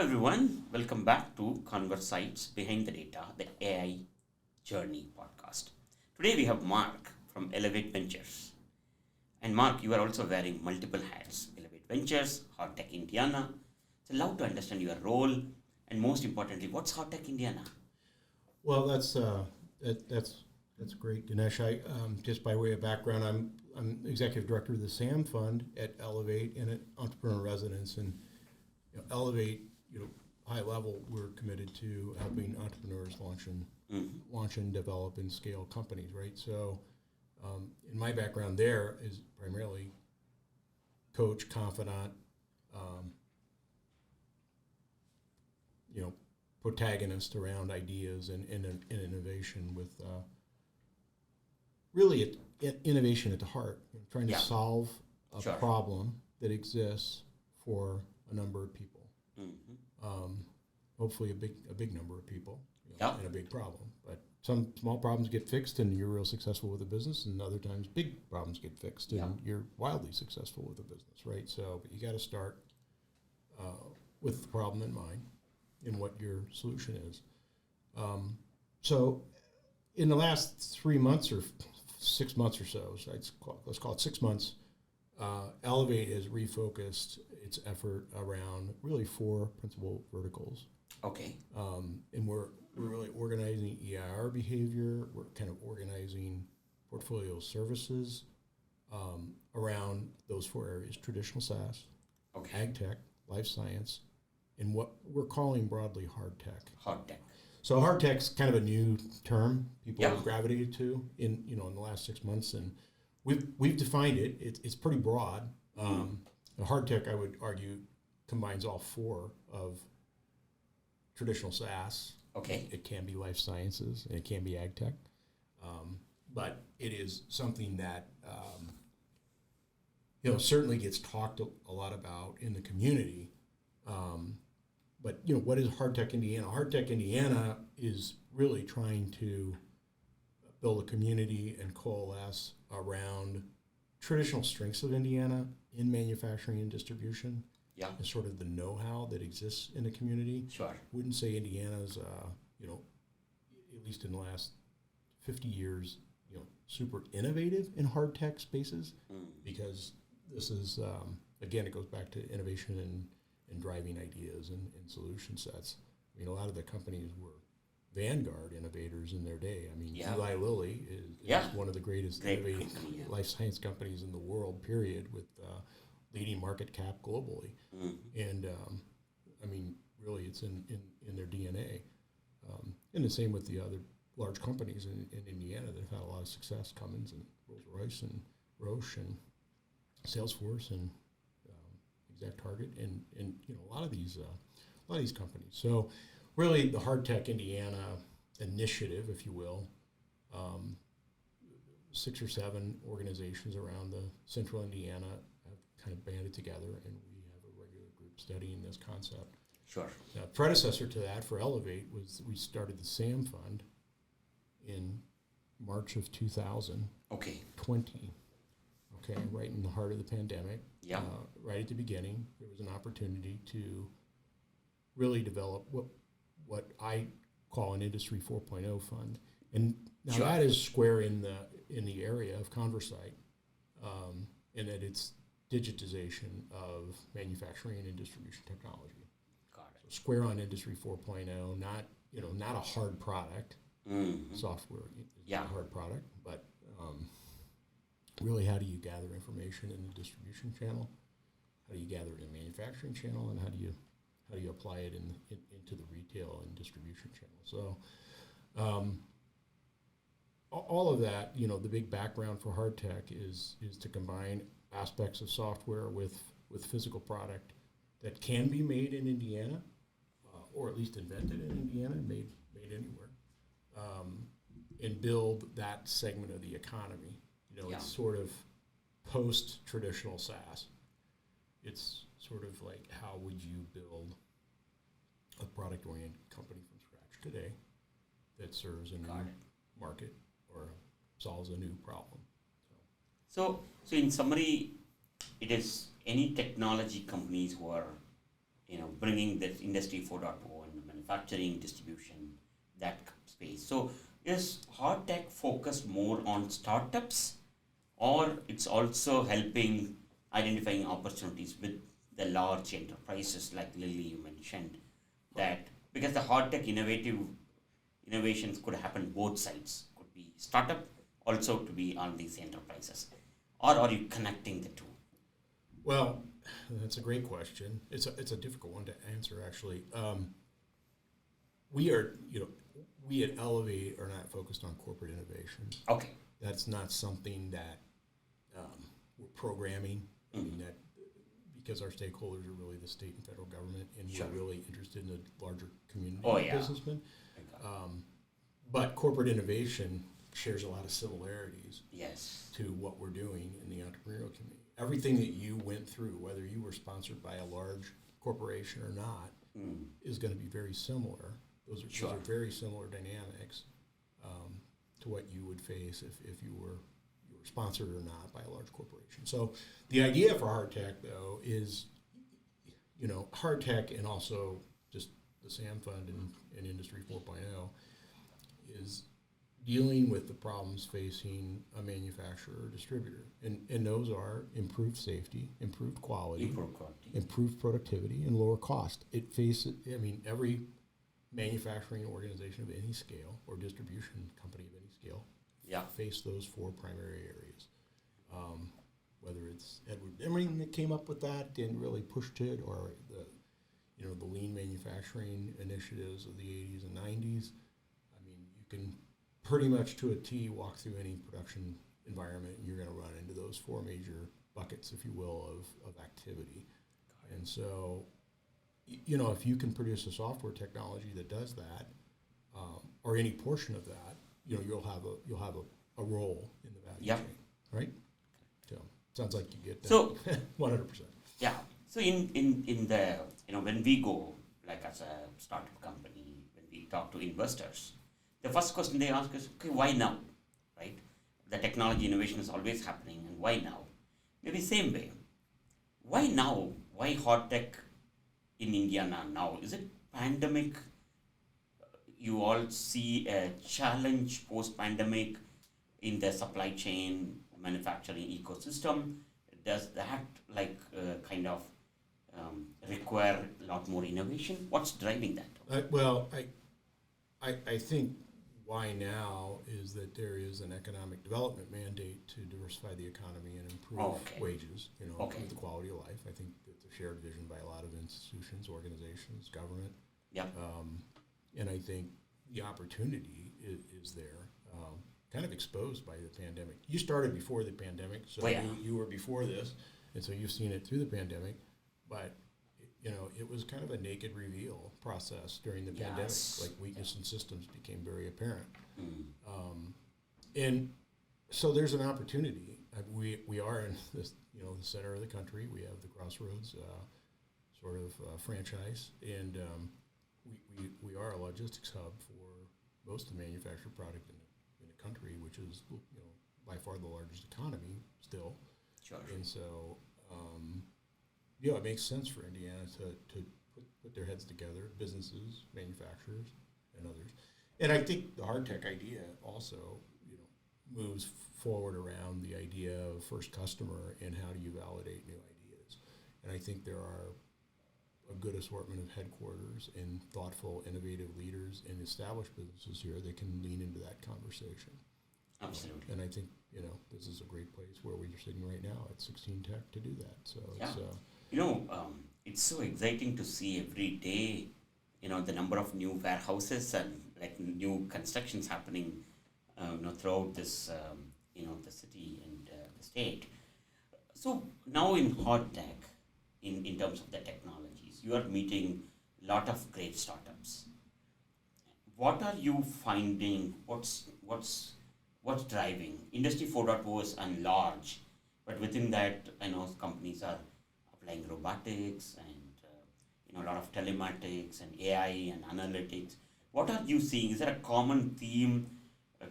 everyone, welcome back to Conversites Behind the Data, the AI Journey podcast. Today we have Mark from Elevate Ventures. And Mark, you are also wearing multiple hats. Elevate Ventures, Hot Tech Indiana. So love to understand your role and most importantly, what's Hot Tech Indiana? Well, that's great, Dinesh. I just by way of background, I'm executive director of the SAM Fund at Elevate and at Entrepreneur Residence. And Elevate, high level, we're committed to helping entrepreneurs launch and develop and scale companies, right? So, in my background there is primarily coach, confidant, protagonist around ideas and innovation with really innovation at the heart, trying to solve a problem that exists for a number of people. Hopefully a big number of people and a big problem. But some small problems get fixed and you're real successful with a business, and other times big problems get fixed and you're wildly successful with a business, right? So, but you got to start with the problem in mind and what your solution is. So in the last 3 months or 6 months or so, let's call it 6 months, Elevate has refocused its effort around really 4 principal verticals. Okay. And we're really organizing EIR behavior. We're kind of organizing portfolio services around those 4 areas: traditional SaaS, ag tech, life science, and what we're calling broadly hard tech. Hard tech. So hard tech's kind of a new term people have gravitated to in the last 6 months, and we've defined it. It's pretty broad. Hard tech, I would argue, combines all 4 of traditional SaaS. Okay. It can be life sciences and it can be ag tech, but it is something that certainly gets talked a lot about in the community. But what is Hard Tech Indiana? Hard Tech Indiana is really trying to build a community and coalesce around traditional strengths of Indiana in manufacturing and distribution. Yeah. And sort of the know-how that exists in the community. Sure. Wouldn't say Indiana's, at least in the last 50 years, super innovative in hard tech spaces, because this is, again, it goes back to innovation and driving ideas and solution sets. I mean, a lot of the companies were vanguard innovators in their day. I mean, Eli Lilly is one of the greatest innovating life science companies in the world, period, with leading market cap globally. And, really it's in their DNA. And the same with the other large companies in Indiana that have had a lot of success, Cummins and Rolls-Royce and Roche and Salesforce and ExactTarget and a lot of these companies. So really the Hard Tech Indiana initiative, if you will, 6 or 7 organizations around the central Indiana have kind of banded together, and we have a regular group studying this concept. Sure. The predecessor to that for Elevate was we started the SAM Fund in March of 2020. Okay, right in the heart of the pandemic. Yeah. Right at the beginning, there was an opportunity to really develop what I call an Industry 4.0 fund, and now that is square in the area of Conversite, in that it's digitization of manufacturing and distribution technology. Got it. So square on Industry 4.0, not a hard product. Software is not a hard product, but really, how do you gather information in the distribution channel? How do you gather it in the manufacturing channel, and how do you apply it into the retail and distribution channel? So, all of that, the big background for hard tech is to combine aspects of software with physical product that can be made in Indiana, or at least invented in Indiana, made anywhere, and build that segment of the economy. It's sort of post-traditional SaaS. It's sort of like, how would you build a product-oriented company from scratch today that serves a new market or solves a new problem? So in summary, it is any technology companies who are bringing this Industry 4.0 and manufacturing, distribution, that space. So is hard tech focused more on startups, or it's also helping identifying opportunities with the large enterprises like Lily you mentioned, that because the hard tech innovations could happen both sides, could be startup also to be on these enterprises, or are you connecting the two? Well, that's a great question. It's a difficult one to answer, actually. We at Elevate are not focused on corporate innovation. Okay. That's not something that we're programming. I mean, that because our stakeholders are really the state and federal government, and Sure. we're really interested in the larger community Oh, of yeah. businessmen. But corporate innovation shares a lot of similarities Yes. to what we're doing in the entrepreneurial community. Everything that you went through, whether you were sponsored by a large corporation or not, is going to be very similar. Those are very similar dynamics to what you would face if you were sponsored or not by a large corporation. So the idea for hard tech, though, is hard tech, and also just the SAM Fund and Industry 4.0 is dealing with the problems facing a manufacturer or distributor. And those are improved safety, improved quality, improved productivity, and lower cost. Every manufacturing organization of any scale or distribution company of any scale face those four primary areas. Whether it's Edward Deming that came up with that and really pushed it, or the lean manufacturing initiatives of the 80s and 90s. I mean, you can pretty much to a T walk through any production environment, and you're going to run into those four major buckets, if you will, of activity. And so, if you can produce a software technology that does that, or any portion of that, you'll have a role in the value chain, right? So sounds like you get that. So 100%. Yeah. So in the when we go, like as a startup company, when we talk to investors, the first question they ask is, okay, why now, right? The technology innovation is always happening, and why now? Maybe same way. Why now? Why hard tech in India now? Is it pandemic? You all see a challenge post-pandemic in the supply chain manufacturing ecosystem. Does that require a lot more innovation? What's driving that? I think why now is that there is an economic development mandate to diversify the economy and improve wages, improve the quality of life. I think it's a shared vision by a lot of institutions, organizations, government. Yeah. And I think the opportunity is there, kind of exposed by the pandemic. You started before the pandemic, so you were before this, and so you've seen it through the pandemic. But it was kind of a naked reveal process during the pandemic. Like weakness in systems became very apparent. And so there's an opportunity. We are in this, the center of the country. We have the Crossroads franchise, and we are a logistics hub for most of the manufactured product in the country, which is by far the largest economy still. Sure. And so it makes sense for Indiana to put their heads together, businesses, manufacturers, and others. And I think the hard tech idea also moves forward around the idea of first customer and how do you validate new ideas. And I think there are a good assortment of headquarters and thoughtful, innovative leaders in established businesses here that can lean into that conversation. Absolutely. And I think, this is a great place where we're sitting right now at 16 Tech to do that. So it's so exciting to see every day, the number of new warehouses and new constructions happening, throughout this, the city and the state. So now in hard tech, in terms of the technologies, you are meeting a lot of great startups. What are you finding? What's driving? Industry 4.0 is large, but within that, I know companies are applying robotics and a lot of telematics and AI and analytics. What are you seeing? Is there a common theme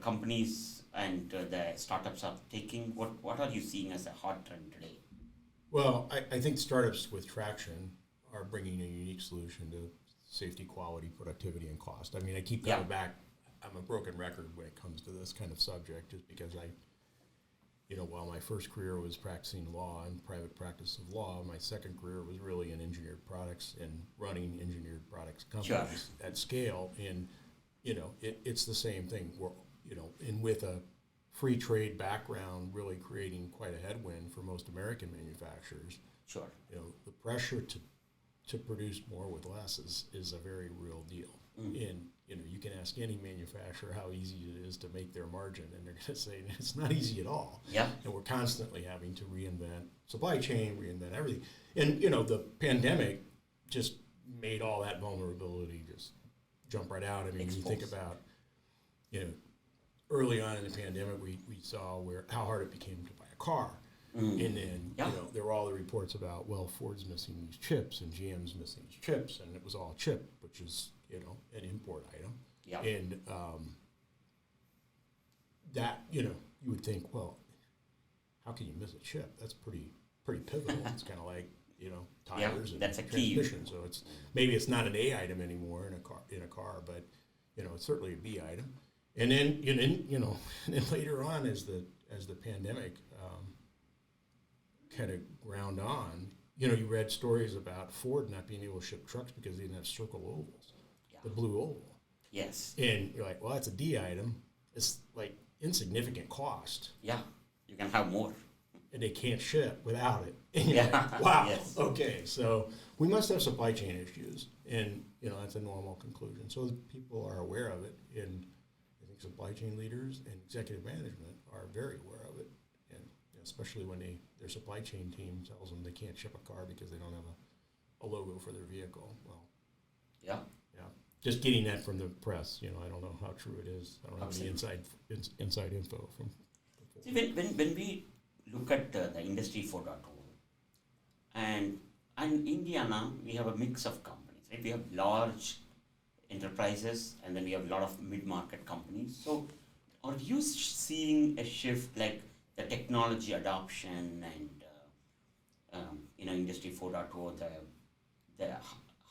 companies and the startups are taking? What are you seeing as a hot trend today? Well, I think startups with traction are bringing a unique solution to safety, quality, productivity, and cost. I mean, I keep coming back. I'm a broken record when it comes to this kind of subject, just because while my first career was practicing law and private practice of law, my second career was really in engineered products and running engineered products companies at scale. And, it's the same thing. We're, and with a free trade background really creating quite a headwind for most American manufacturers. Sure. The pressure to produce more with less is a very real deal. And, you can ask any manufacturer how easy it is to make their margin, and they're going to say it's not easy at all. Yeah. And we're constantly having to reinvent supply chain, reinvent everything. And, the pandemic just made all that vulnerability just jump right out. I mean, you think about, early on in the pandemic, we saw how hard it became to buy a car. And then, there were all the reports about, Ford's missing these chips and GM's missing these chips, and it was all chip, which is, an import item. Yeah. And that, you would think, how can you miss a chip? That's pretty pivotal. It's kind of like, tires and that's a transmission. key. So maybe it's not an A item anymore in a car, but it's certainly a B item. And then and then later on, as the pandemic kind of ground on, you read stories about Ford not being able to ship trucks because they didn't have circle ovals, the blue oval. Yes. And you're like, that's a D item. It's like insignificant cost. Yeah, you can have more. And they can't ship without it. And Yeah. like, wow. Yes. Okay, so we must have supply chain issues, and that's a normal conclusion. So the people are aware of it, and I think supply chain leaders and executive management are very aware of it, and especially when their supply chain team tells them they can't ship a car because they don't have a logo for their vehicle. Well, yeah. Just getting that from the press, I don't know how true it is. I don't have any inside info from. See, when we look at the Industry 4.0, and Indiana, we have a mix of companies, right? We have large enterprises, and then we have a lot of mid-market companies. So are you seeing a shift, like the technology adoption and Industry 4.0, the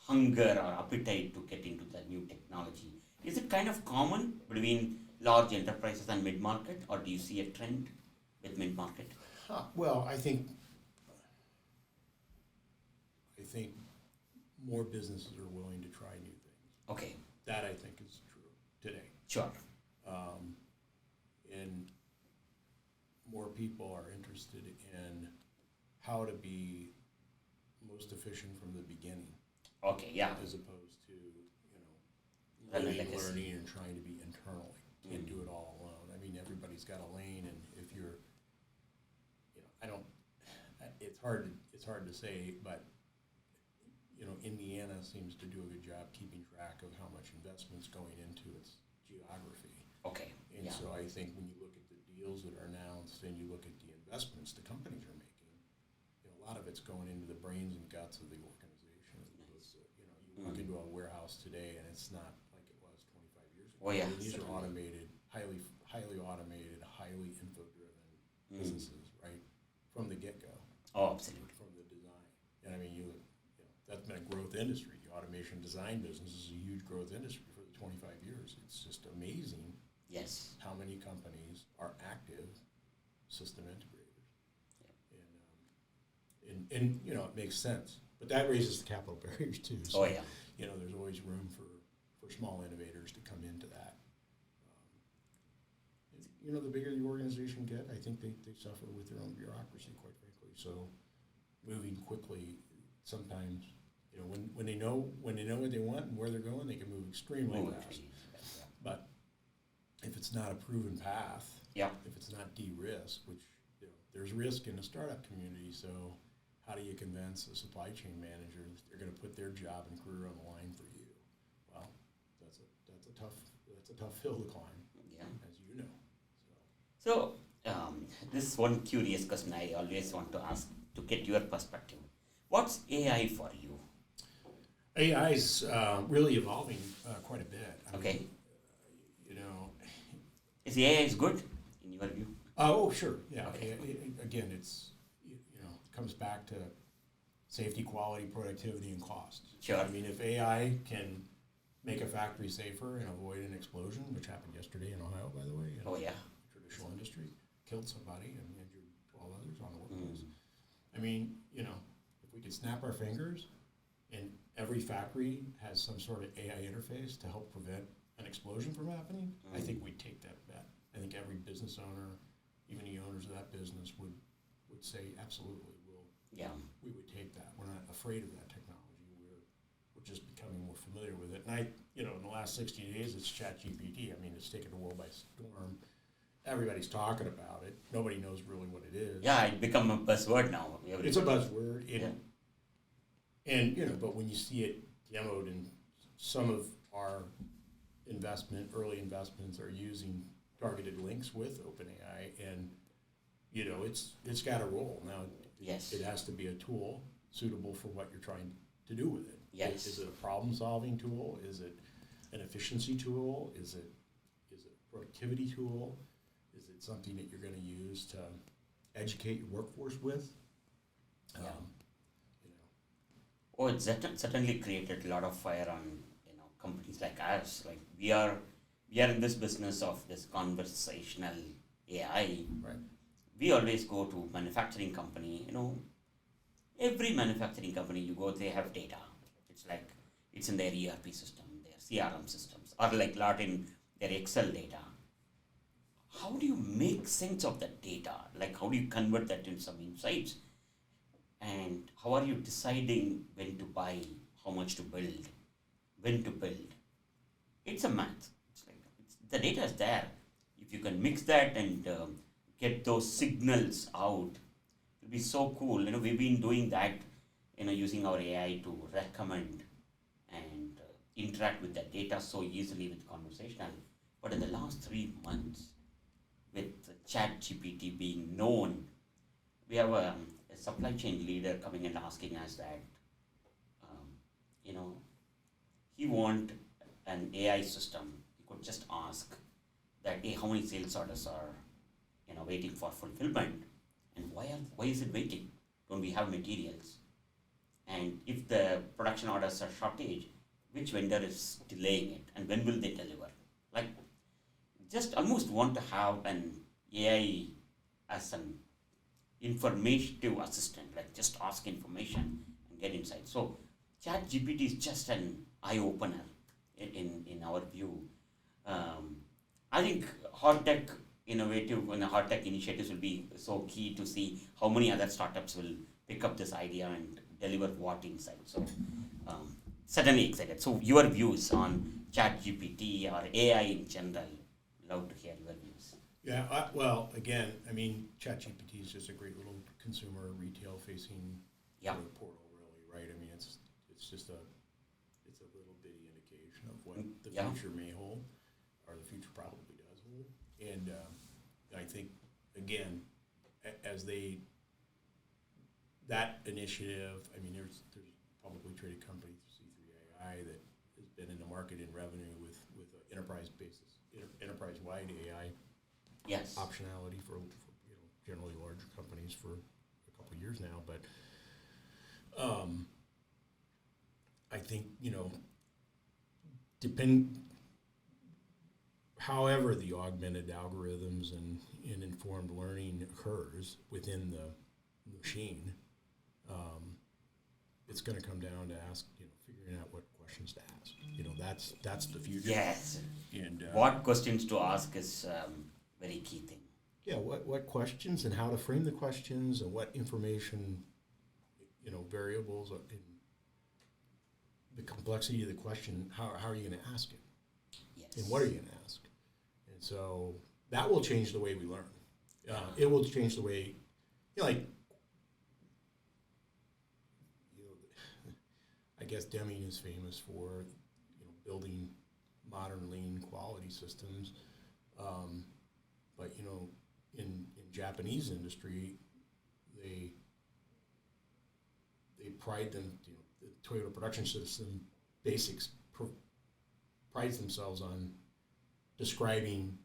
hunger or appetite to get into the new technology? Is it kind of common between large enterprises and mid-market, or do you see a trend with mid-market? Well, I think more businesses are willing to try new things. Okay. That I think is true today. Sure. And more people are interested in how to be most efficient from the beginning. Okay, yeah. As opposed to, Learning learning and trying to be internally. Can't do it all alone. I mean, everybody's got a lane, and if you're, it's hard to say, but, Indiana seems to do a good job keeping track of how much investment's going into its geography. Okay. And so I think when you look at the deals that are announced and you look at the investments the companies are making, a lot of it's going into the brains and guts of the organization. Nice. You walk into a warehouse today and it's not like it was 25 years ago. Oh, yeah. These are automated, highly automated, highly info-driven businesses, right? From the get-go. Oh, absolutely. From the design. And I mean, that's been a growth industry. The automation design business is a huge growth industry for the 25 years. It's just amazing. Yes. How many companies are active system integrators. Yeah. And it makes sense. But that raises the capital barriers too. So, there's always room for small innovators to come into that. The bigger the organization get, I think they suffer with their own bureaucracy, quite frankly. So moving quickly, sometimes, when they know what they want and where they're going, they can move extremely fast. But if it's not a proven path, if it's not de-risked, which there's risk in the startup community, so how do you convince a supply chain manager that they're going to put their job and career on the line for you? Well, that's a tough hill to climb, as you know. So this one curious question I always want to ask to get your perspective. What's AI for you? AI is really evolving quite a bit. I mean, is AI is good in your view? Oh, sure, yeah. Okay. Again, it's it comes back to safety, quality, productivity, and cost. Sure. I mean, if AI can make a factory safer and avoid an explosion, which happened yesterday in Ohio, by the way, in traditional industry, killed somebody and injured 12 others on the workplace. I mean, if we could snap our fingers and every factory has some sort of AI interface to help prevent an explosion from happening, I think we'd take that bet. I think every business owner, even the owners of that business, would say, absolutely, we would take that. We're not afraid of that technology. We're just becoming more familiar with it. And in the last 60 days, it's ChatGPT. I mean, it's taken the world by storm. Everybody's talking about it. Nobody knows really what it is. Yeah, it's become a buzzword now. It's a buzzword. And but when you see it demoed, and some of our early investments are using targeted links with OpenAI, and it's got a role now. Yes. It has to be a tool suitable for what you're trying to do with it. Yes. Is it a problem-solving tool? Is it an efficiency tool? Is it a productivity tool? Is it something that you're going to use to educate your workforce with? Oh, it certainly created a lot of fire on companies like us. Like we are in this business of this conversational AI. Right. We always go to manufacturing company. Every manufacturing company you go, they have data. It's like it's in their ERP system, their CRM systems, or like a lot in their Excel data. How do you make sense of that data? Like how do you convert that into some insights? And how are you deciding when to buy, how much to build, when to build? It's a math. The data is there. If you can mix that and get those signals out, it'll be so cool. We've been doing that, using our AI to recommend and interact with that data so easily with conversational. But in the last 3 months, with ChatGPT being known, we have a supply chain leader coming and asking us that, he want an AI system. He could just ask that, hey, how many sales orders are, waiting for fulfillment, and why is it waiting? Don't we have materials? And if the production orders are shortage, which vendor is delaying it, and when will they deliver? Like, just almost want to have an AI as an informative assistant, like just ask information and get insight. So ChatGPT is just an eye-opener in our view. I think hard tech innovative and hard tech initiatives will be so key to see how many other startups will pick up this idea and deliver what insight. So certainly excited. So your views on ChatGPT or AI in general, love to hear your views. Yeah, well, again, I mean, ChatGPT is just a great little consumer retail-facing portal, really, right? I mean, it's just a little bitty indication of what the future may hold, or the future probably does hold. And I think, again, as that initiative, I mean, there's publicly traded company, C3AI, that has been in the market in revenue with enterprise-wide AI. Yes. Optionality for generally larger companies for a couple of years now, but I think however the augmented algorithms and informed learning occurs within the machine, it's going to come down to figuring out what questions to ask. That's the future. Yes. And what questions to ask is very key thing. Yeah, what questions and how to frame the questions and what information, variables in the complexity of the question, how are you going to ask it? Yes. And what are you going to ask? And so that will change the way we learn. It will change the way, I guess Deming is famous for, building modern lean quality systems. But in Japanese industry, they pride them. The Toyota production system basics prides themselves on describing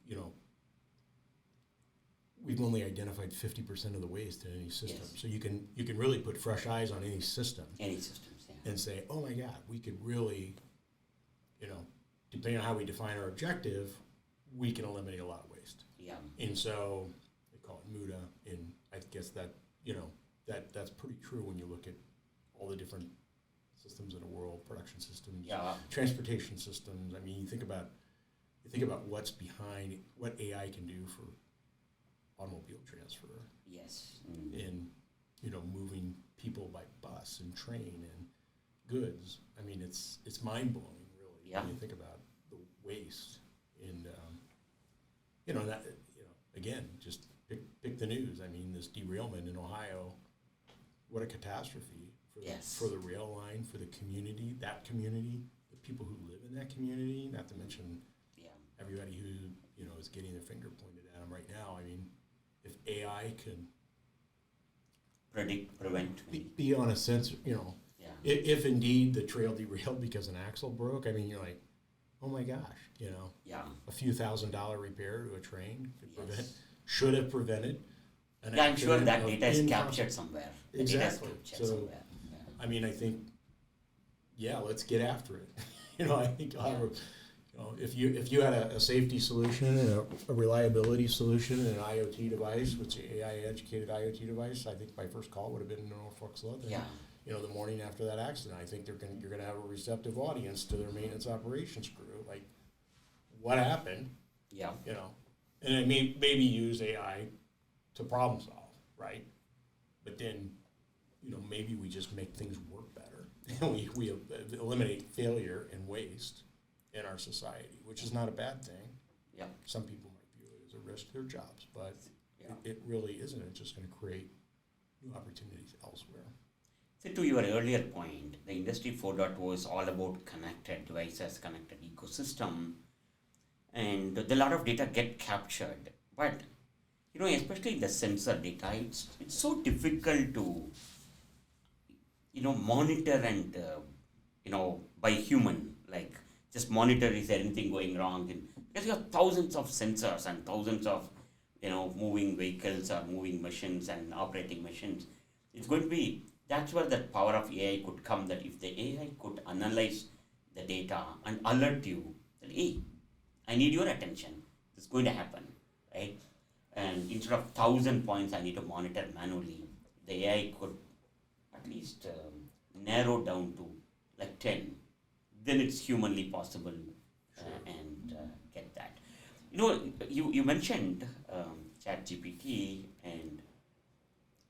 we've only identified 50% of the waste in any system. Yes. So you can really put fresh eyes on any system. Any systems, yeah. And say, oh my God, we could really, depending on how we define our objective, we can eliminate a lot of waste. Yeah. And so they call it MUDA, and I guess that, that's pretty true when you look at all the different systems in the world, production systems, transportation systems. I mean, you think about what's behind, what AI can do for automobile transfer. Yes. In, moving people by bus and train and goods. I mean, it's mind-blowing, really, when you think about the waste. And, again, just pick the news. I mean, this derailment in Ohio, what a catastrophe for the rail line, for the community, the people who live in that community, not to mention everybody who, is getting their finger pointed at them right now. I mean, if AI can prevent, be on a sensor, if indeed the trail derailed because an axle broke, I mean, you're like, oh my gosh, a few $1,000 repair to a train should have prevented. I'm sure that data is captured somewhere. Exactly. I mean, I think, let's get after it. I think if you had a safety solution and a reliability solution and an IoT device, which is an AI-educated IoT device, I think my first call would have been in Norfolk Southern. The morning after that accident, I think you're going to have a receptive audience to their maintenance operations crew. Like, what happened? And I maybe use AI to problem solve, right? But then, maybe we just make things work better. And we eliminate failure and waste in our society, which is not a bad thing. Some people might view it as a risk to their jobs, but it really isn't. It's just going to create new opportunities elsewhere. So to your earlier point, the Industry 4.0 is all about connected devices, connected ecosystem, and a lot of data get captured. But, especially the sensor data, it's so difficult to, monitor and, by human, like just monitor is there anything going wrong. Because you have thousands of sensors and thousands of, moving vehicles or moving machines and operating machines. It's going to be, that's where the power of AI could come, that if the AI could analyze the data and alert you that, hey, I need your attention. It's going to happen, right? And instead of 1,000 points I need to monitor manually, the AI could at least narrow down to like 10. Then it's humanly possible and get that. You mentioned ChatGPT, and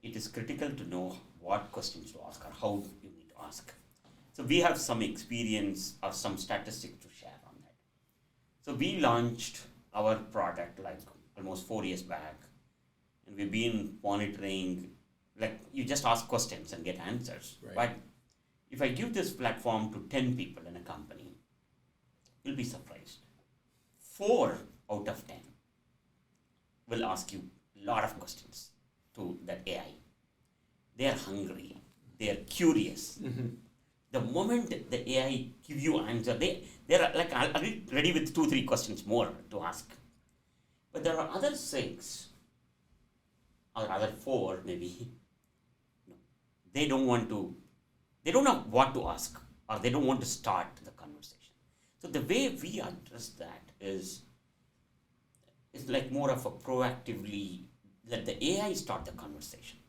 it is critical to know what questions to ask or how you need to ask. So we have some experience or some statistics to share on that. So we launched our product like almost 4 years back, and we've been monitoring, like you just ask questions and get answers. Right. But if I give this platform to 10 people in a company, you'll be surprised. 4 out of 10 will ask you a lot of questions to that AI. They are hungry. They are curious. Mm-hmm. The moment the AI give you answer, they're like ready with 2-3 questions more to ask. But there are other 6 or other 4 maybe. They don't know what to ask, or they don't want to start the conversation. So the way we address that is like more of a proactively let the AI start the conversation.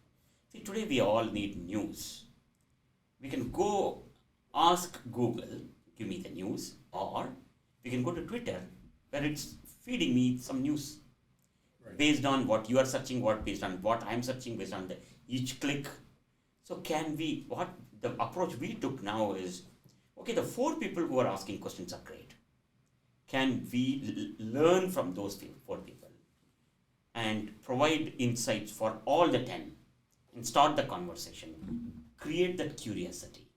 See, today we all need news. We can go ask Google, give me the news, or we can go to Twitter, where it's feeding me some news. Right. Based on what you are searching, based on what I'm searching, based on each click. So what the approach we took now is, okay, the 4 people who are asking questions are great. Can we learn from those 4 people and provide insights for all the 10 and start the conversation, create that curiosity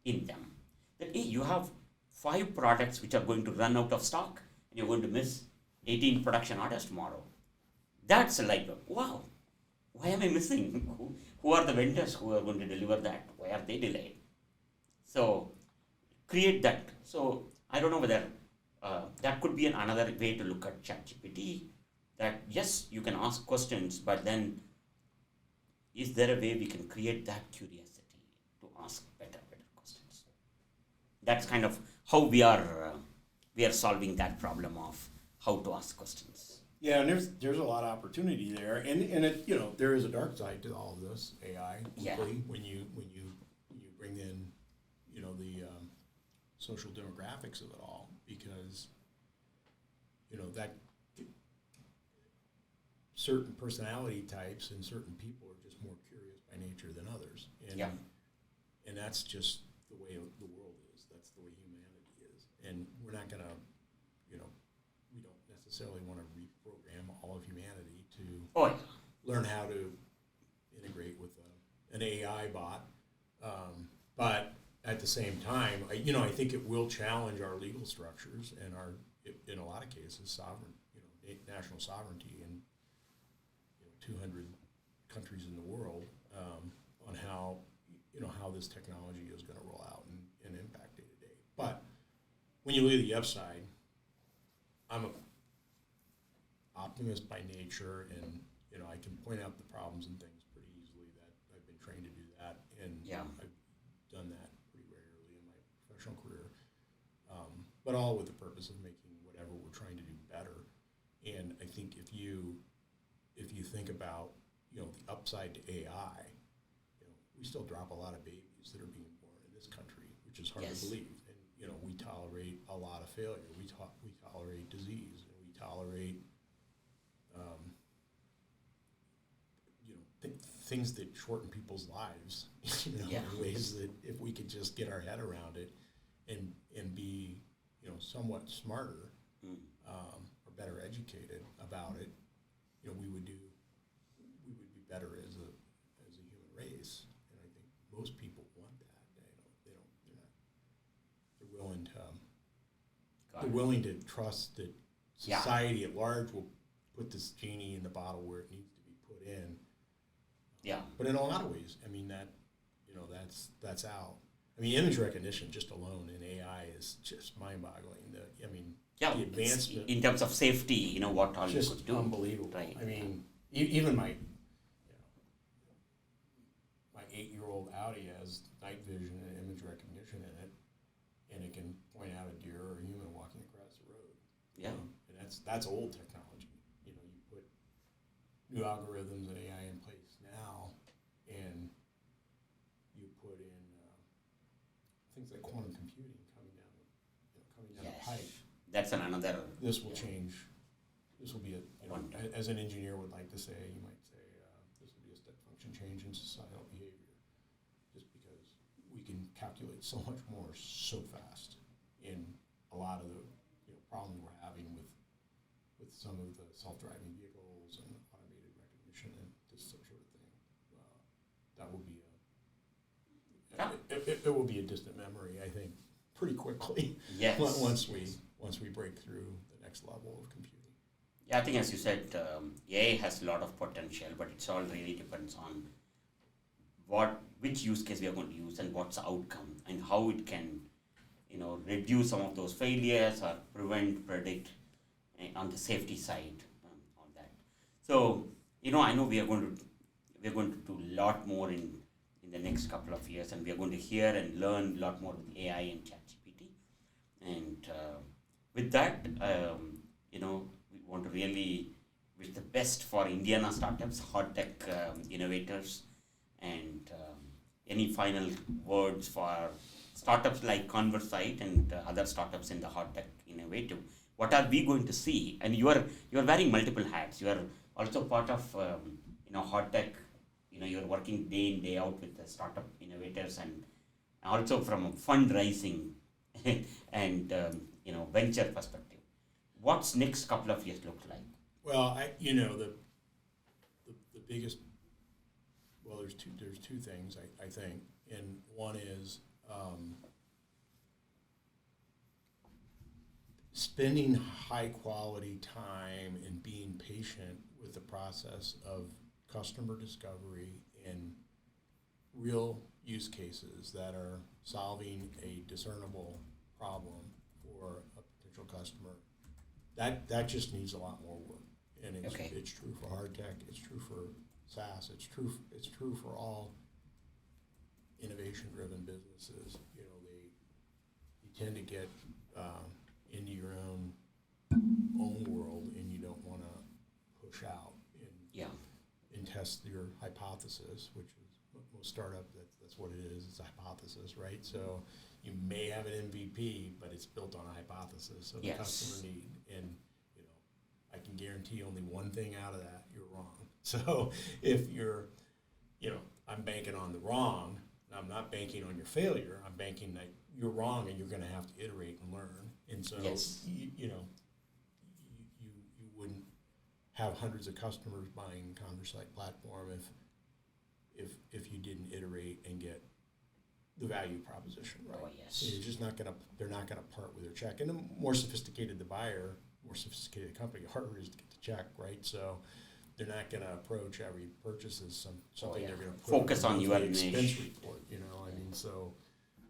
in them. That, hey, you have 5 products which are going to run out of stock and you're going to miss 18 production orders tomorrow. That's like, wow, why am I missing? Who are the vendors who are going to deliver that? Why are they delayed? So create that. So I don't know whether that could be another way to look at ChatGPT, that yes, you can ask questions, but then is there a way we can create that curiosity to ask better questions? That's kind of how we are solving that problem of how to ask questions. Yeah, and there's a lot of opportunity there, and it, you know, there is a dark side to all of this AI. Yeah. When you bring in, you know, the social demographics of it all, because, you know, that certain personality types and certain people are just more curious by nature than others, and Yeah. and that's just the way the world is. That's the way humanity is, and we're not gonna, you know, we don't necessarily want to reprogram all of humanity to learn how to integrate with an AI bot. But at the same time, I think it will challenge our legal structures and in a lot of cases, national sovereignty in 200 countries in the world, on how this technology is going to roll out and impact day to day. But when you look at the upside, I'm an optimist by nature, and I can point out the problems and things pretty easily. That I've been trained to do that, and I've done that pretty regularly in my professional career. But all with the purpose of making whatever we're trying to do better. And I think if you think about the upside to AI, we still drop a lot of babies that are being born in this country, which is hard to believe. And we tolerate a lot of failure. We tolerate disease, and we tolerate things that shorten people's lives. In ways that if we could just get our head around it and be somewhat smarter or better educated about it, we would be better as a human race. And I think most people want that. They're willing to trust that society at large will put this genie in the bottle where it needs to be put in. Yeah. But in a lot of ways, I mean, that's out. I mean, image recognition just alone in AI is just mind-boggling. The advancement in terms of safety, what all you could do. Unbelievable. Right. I mean, even my 8-year-old Audi has night vision and image recognition in it, and it can point out a deer or a human walking across the road. Yeah. And that's old technology. You put new algorithms and AI in place now, and you put in things like quantum computing coming down the pipe. That's another. This will change. This will be as an engineer would like to say, you might say, this will be a step function change in societal behavior, just because we can calculate so much more so fast in a lot of the problems we're having with some of the self-driving vehicles and automated recognition and this sort of thing. That will be it will be a distant memory, I think, pretty quickly. Yes. Once we break through the next level of computing. Yeah, I think as you said, AI has a lot of potential, but it's all really depends on which use case we are going to use and what's the outcome and how it can, reduce some of those failures or predict on the safety side, all that. So, I know we are going to do a lot more in the next couple of years, and we are going to hear and learn a lot more with AI and ChatGPT. And with that, we want to really wish the best for Indiana startups, hot tech innovators, and any final words for startups like Conversite and other startups in the hot tech innovative. What are we going to see? And you are wearing multiple hats. You are also part of hot tech. You're working day in, day out with the startup innovators, and also from a fundraising and venture perspective. What's next couple of years look like? Well, the biggest, there's two things I think, and one is spending high quality time and being patient with the process of customer discovery and real use cases that are solving a discernible problem for a potential customer. That just needs a lot more work. and it's true for hard tech, it's true for SaaS, it's true for all innovation-driven businesses. You know, you tend to get into your own world, and you don't want to push out and test your hypothesis, which is most startup. That's what it is. It's a hypothesis, right? So you may have an MVP, but it's built on a hypothesis of the customer need, and I can guarantee only one thing out of that: you're wrong. So if you're, I'm banking on the wrong. I'm not banking on your failure. I'm banking that you're wrong, and you're going to have to iterate and learn. And so, you wouldn't have hundreds of customers buying Conversight platform if you didn't iterate and get the value proposition right. Oh, yes. So you're just they're not going to part with their check. And the more sophisticated the buyer, more sophisticated the company, harder it is to get the check, right? So they're not going to approach every purchase as something they're going to focus on your expense report. I mean, so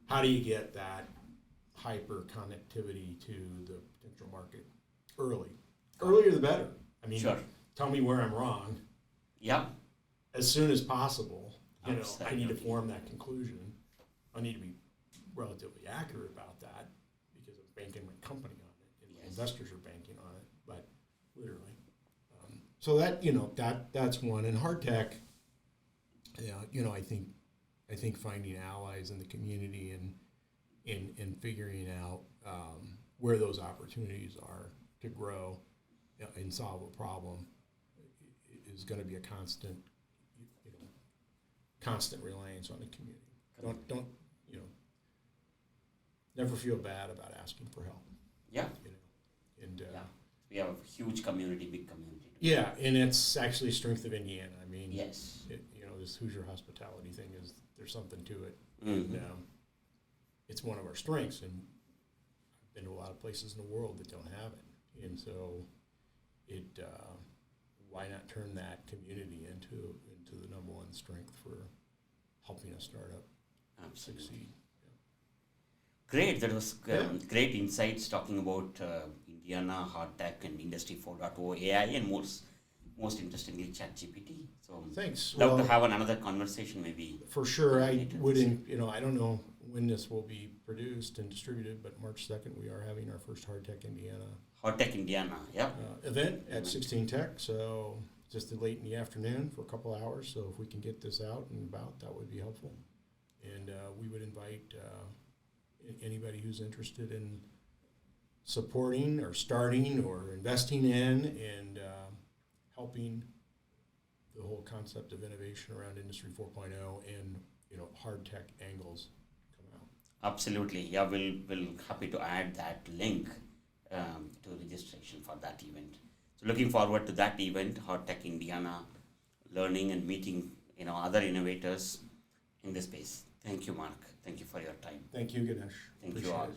how do you get that hyper connectivity to the potential market early? Earlier the better. I mean, tell me where I'm wrong. Yeah. As soon as possible. I need to form that conclusion. I need to be relatively accurate about that because I'm banking my company on it, and my investors are banking on it. But literally. So that's one. And hard tech, I think finding allies in the community and figuring out where those opportunities are to grow and solve a problem is going to be a constant reliance on the community. Don't never feel bad about asking for help. Yeah. And we have a huge community, big community. Yeah, and it's actually a strength of Indiana. I mean, yes. This Hoosier hospitality thing there's something to it. Mm-hmm. And, it's one of our strengths, and I've been to a lot of places in the world that don't have it. And so why not turn that community into the number one strength for helping a startup succeed? Great. That was great insights talking about Indiana, hard tech, and Industry 4.0, AI, and most interestingly, ChatGPT. So thanks. Love to have another conversation, maybe. For sure. I wouldn't. I don't know when this will be produced and distributed, but March 2nd we are having our first Hard Tech Indiana. Hard Tech Indiana, yeah. Event at 16 Tech. So just late in the afternoon for a couple hours. So if we can get this out and about, that would be helpful. And we would invite anybody who's interested in supporting or starting or investing in and helping the whole concept of innovation around Industry 4.0 and hard tech angles come out. Absolutely, yeah. We'll happy to add that link to registration for that event. So looking forward to that event, Hard Tech Indiana, learning and meeting other innovators in this space. Thank you, Mark. Thank you for your time. Thank you, Ganesh. Thank you all.